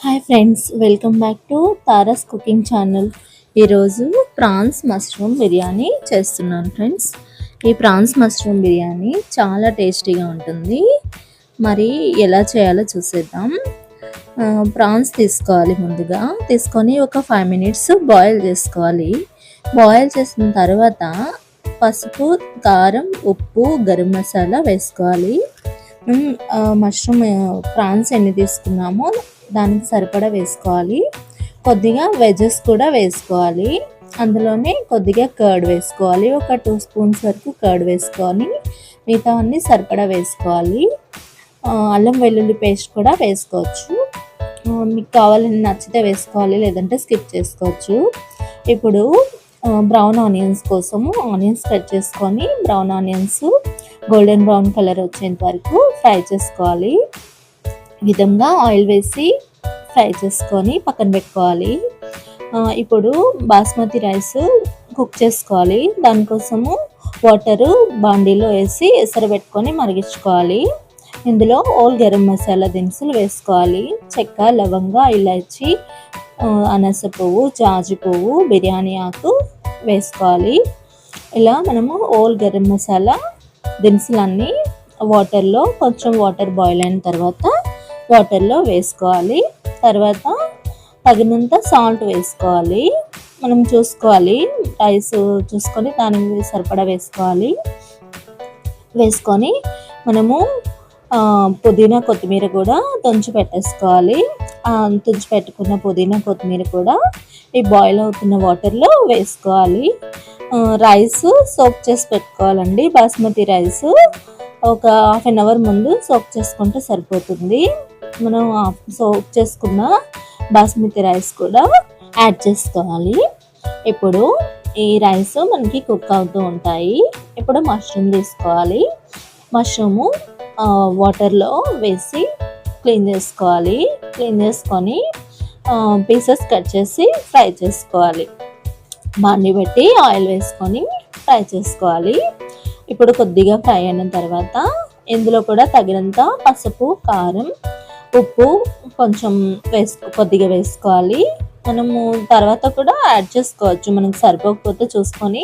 Hi friends, welcome back to Taurus cooking channel. ఈరోజు prawns mushroom biryani చేస్తున్నాను friends. ఈ prawns mushroom biryani చాలా టేస్టీగా ఉంటుంది. మరి ఎలా చేయాలో చూసేద్దాం. ప్రాన్స్ తీసుకోవాలి. ముందుగా తీసుకొని ఒక 5 మినిట్స్ బాయిల్ చేసుకోవాలి. బాయిల్ చేసిన తర్వాత పసుపు, కారం, ఉప్పు, గరం మసాలా వేసుకోవాలి. మష్రూమ్ ప్రాన్స్ ఎన్ని తీసుకున్నామో దానికి సరిపడా వేసుకోవాలి. కొద్దిగా వెజెస్ కూడా వేసుకోవాలి. అందులోనే కొద్దిగా కర్డ్ వేసుకోవాలి. ఒక 2 స్పూన్స్ వరకు కర్డ్ వేసుకొని మిగతా అన్నీ సరిపడా వేసుకోవాలి. అల్లం వెల్లుల్లి పేస్ట్ కూడా వేసుకోవచ్చు. మీకు కావాలని నచ్చితే వేసుకోవాలి, లేదంటే స్కిప్ చేసుకోవచ్చు. ఇప్పుడు బ్రౌన్ ఆనియన్స్ కోసము ఆనియన్స్ కట్ చేసుకొని brown onions golden brown colour వచ్చేంత వరకు ఫ్రై చేసుకోవాలి. ఈ విధంగా ఆయిల్ వేసి ఫ్రై చేసుకొని పక్కన పెట్టుకోవాలి. ఇప్పుడు బాస్మతి రైస్ కుక్ చేసుకోవాలి. దానికోసము వాటరు బాండీలో వేసి ఎసరబెట్టుకొని మరిగించుకోవాలి. ఇందులో ఓల్ గరం మసాలా దినుసులు వేసుకోవాలి. చెక్క, లవంగ, ఇలాచి, అనాస పువ్వు, జాజి పువ్వు, బిర్యానీ ఆకు వేసుకోవాలి. ఇలా మనము ఓల్ గరం మసాలా దినుసులన్నీ వాటర్లో కొంచెం వాటర్ బాయిల్ అయిన తర్వాత వాటర్లో వేసుకోవాలి. తర్వాత తగినంత సాల్ట్ వేసుకోవాలి. మనం చూసుకోవాలి, రైస్ చూసుకొని దానికి సరిపడా వేసుకోవాలి. వేసుకొని మనము పుదీనా, కొత్తిమీర కూడా తుంచి పెట్టేసుకోవాలి. తుంచి పెట్టుకున్న పుదీనా, కొత్తిమీర కూడా ఈ బాయిల్ అవుతున్న వాటర్లో వేసుకోవాలి. రైస్ సోక్ చేసి పెట్టుకోవాలండి. బాస్మతి రైస్ ఒక 1/2 అవర్ ముందు సోక్ చేసుకుంటే సరిపోతుంది. మనం సోక్ చేసుకున్న బాస్మతి రైస్ కూడా యాడ్ చేసుకోవాలి. ఇప్పుడు ఈ రైస్ మనకి కుక్ అవుతూ ఉంటాయి. ఇప్పుడు మష్రూమ్ తీసుకోవాలి. మష్రూము వాటర్లో వేసి క్లీన్ చేసుకోవాలి. క్లీన్ చేసుకొని పీసెస్ కట్ చేసి ఫ్రై చేసుకోవాలి. బాండి పెట్టి ఆయిల్ వేసుకొని ఫ్రై చేసుకోవాలి. ఇప్పుడు కొద్దిగా ఫ్రై అయిన తర్వాత ఇందులో కూడా తగినంత పసుపు, కారం, ఉప్పు కొంచెం కొద్దిగా వేసుకోవాలి. మనము తర్వాత కూడా యాడ్ చేసుకోవచ్చు. మనకు సరిపోకపోతే చూసుకొని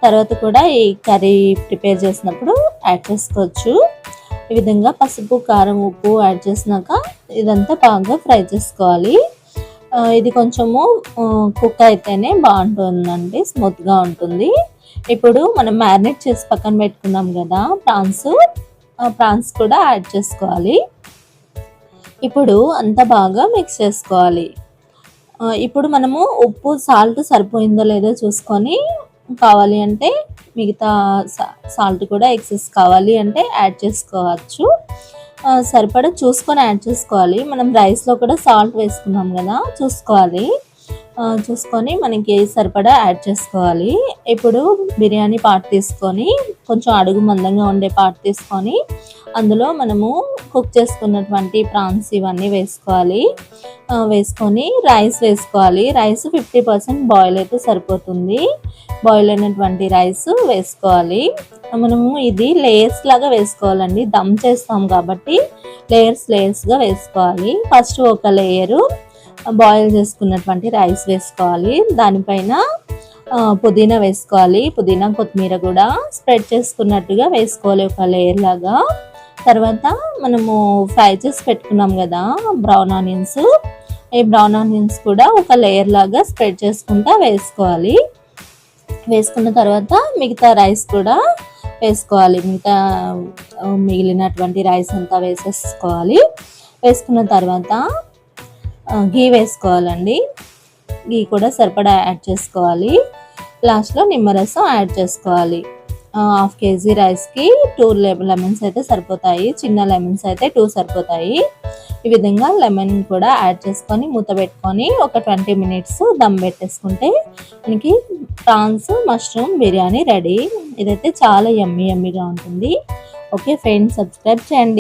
తర్వాత కూడా ఈ కర్రీ ప్రిపేర్ చేసినప్పుడు యాడ్ చేసుకోవచ్చు. ఈ విధంగా పసుపు, కారం, ఉప్పు యాడ్ చేసినాక ఇదంతా బాగా ఫ్రై చేసుకోవాలి. ఇది కొంచెము కుక్ అయితేనే బాగుంటుందండి, స్మూత్గా ఉంటుంది. ఇప్పుడు మనం మ్యారినేట్ చేసి పక్కన పెట్టుకున్నాం కదా ప్రాన్స్ కూడా యాడ్ చేసుకోవాలి. ఇప్పుడు అంతా బాగా మిక్స్ చేసుకోవాలి. ఇప్పుడు మనము ఉప్పు, సాల్ట్ సరిపోయిందో లేదో చూసుకొని కావాలి అంటే మిగతా సాల్ట్ కూడా ఎక్సెస్ కావాలి అంటే యాడ్ చేసుకోవచ్చు. సరిపడా చూసుకొని యాడ్ చేసుకోవాలి. మనం రైస్లో కూడా సాల్ట్ వేసుకున్నాం కదా, చూసుకొని మనకి సరిపడా యాడ్ చేసుకోవాలి. ఇప్పుడు బిర్యానీ పార్ట్ తీసుకొని కొంచెం అడుగు మందంగా ఉండే పార్ట్ తీసుకొని అందులో మనము కుక్ చేసుకున్నటువంటి ప్రాన్స్ ఇవన్నీ వేసుకోవాలి. వేసుకొని రైస్ వేసుకోవాలి. రైస్ 50% బాయిల్ అయితే సరిపోతుంది. బాయిల్ అయినటువంటి రైస్ వేసుకోవాలి. మనము ఇది లేయర్స్ లాగా వేసుకోవాలండి. దమ్ చేస్తాం కాబట్టి లేయర్స్గా వేసుకోవాలి. ఫస్ట్ ఒక లేయరు బాయిల్ చేసుకున్నటువంటి రైస్ వేసుకోవాలి. దానిపైన పుదీనా వేసుకోవాలి. పుదీనా, కొత్తిమీర కూడా స్ప్రెడ్ చేసుకున్నట్టుగా వేసుకోవాలి ఒక లేయర్ లాగా. తర్వాత మనము ఫ్రై చేసి పెట్టుకున్నాం కదా బ్రౌన్ ఆనియన్స్, ఈ బ్రౌన్ ఆనియన్స్ కూడా ఒక లేయర్ లాగా స్ప్రెడ్ చేసుకుంటా వేసుకోవాలి. వేసుకున్న తర్వాత మిగతా రైస్ కూడా వేసుకోవాలి. మిగిలినటువంటి రైస్ అంతా వేసేసుకోవాలి. వేసుకున్న తర్వాత ఘీ వేసుకోవాలండి. ఘీ కూడా సరిపడా యాడ్ చేసుకోవాలి. లాస్ట్లో నిమ్మరసం యాడ్ చేసుకోవాలి. 1/2 kg రైస్కి 2 లెమన్స్ అయితే సరిపోతాయి. చిన్న లెమన్స్ అయితే 2 సరిపోతాయి. ఈ విధంగా లెమన్ కూడా యాడ్ చేసుకొని మూత పెట్టుకొని ఒక 20 మినిట్స్ దమ్ పెట్టేసుకుంటే మనకి ప్రాన్స్ మష్రూమ్ బిర్యానీ రెడీ. ఇదైతే చాలా యమ్మీగా ఉంటుంది. ఓకే ఫ్రెండ్స్, సబ్స్క్రైబ్ చేయండి.